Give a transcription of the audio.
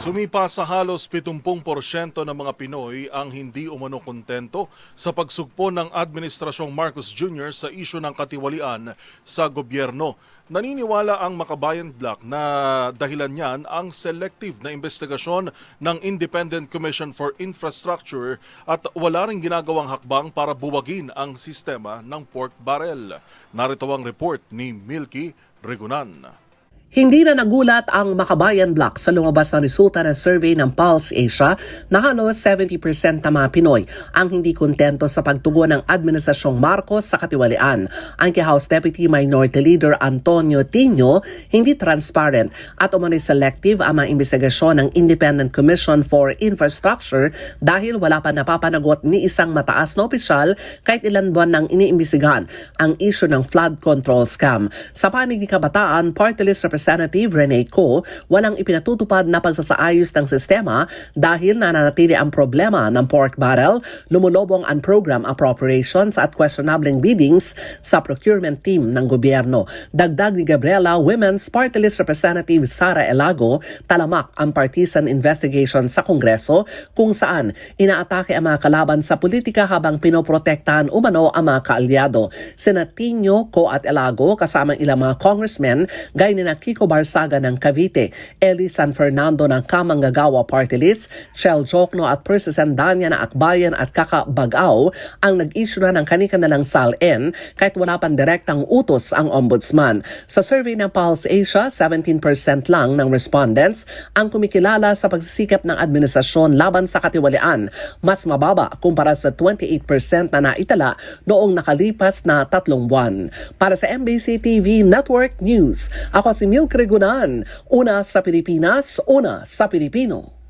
Sumipa sa halos 70% ng mga Pinoy ang hindi umano kontento sa pagsugpo ng Administrasyong Marcos Jr. sa isyu ng katiwalian sa gobyerno. Naniniwala ang Makabayan Bloc na dahilan niyan ang selective na investigasyon ng Independent Commission for Infrastructure at wala ring ginagawang hakbang para buwagin ang sistema ng pork barrel. Narito ang report ni Milky Regunan. Hindi na nagulat ang Makabayan Bloc sa lumabas na resulta ng survey ng Pulse Asia na halos 70% ng mga Pinoy ang hindi kontento sa pagtugon ng Administrasyong Marcos sa katiwalian. Ang House Deputy Minority Leader Antonio Tino, hindi transparent at umano'y selective ang mga investigasyon ng Independent Commission for Infrastructure dahil wala pa napapanagot ni isang mataas na opisyal kahit ilan buwan nang iniimbestigahan ang issue ng flood control scam. Sa panig ni Kabataan, Party List Representative Rene Co, walang ipinatutupad na pagsasaayos ng sistema dahil nananatili ang problema ng pork barrel, lumulobong ang program appropriations at questionableng biddings sa procurement team ng gobyerno. Dagdag ni Gabriela, Women's Party List Representative Sara Elago, talamak ang partisan investigation sa Kongreso kung saan inaatake ang mga kalaban sa politika habang pinoprotektahan umano ang mga kaalyado. Sina Tino, Co at Elago kasama ilang mga congressmen gaya ni Kiko Barsaga ng Cavite, Eli San Fernando ng Kamanggagawa Party List, Shell Jokno at Percy Sandanya na Akbayan at Kaka Bagao ang nag-issue na ng kanilang SALN kahit wala pang direktang utos ang ombudsman. Sa survey ng Pulse Asia, 17% lang ng respondents ang kumikilala sa pagsisikap ng administrasyon laban sa katiwalian, mas mababa kumpara sa 28% na naitala noong nakalipas na 3 buwan. Para sa MBC TV Network News, ako si Milky Regunan, una sa Pilipinas, una sa Pilipino.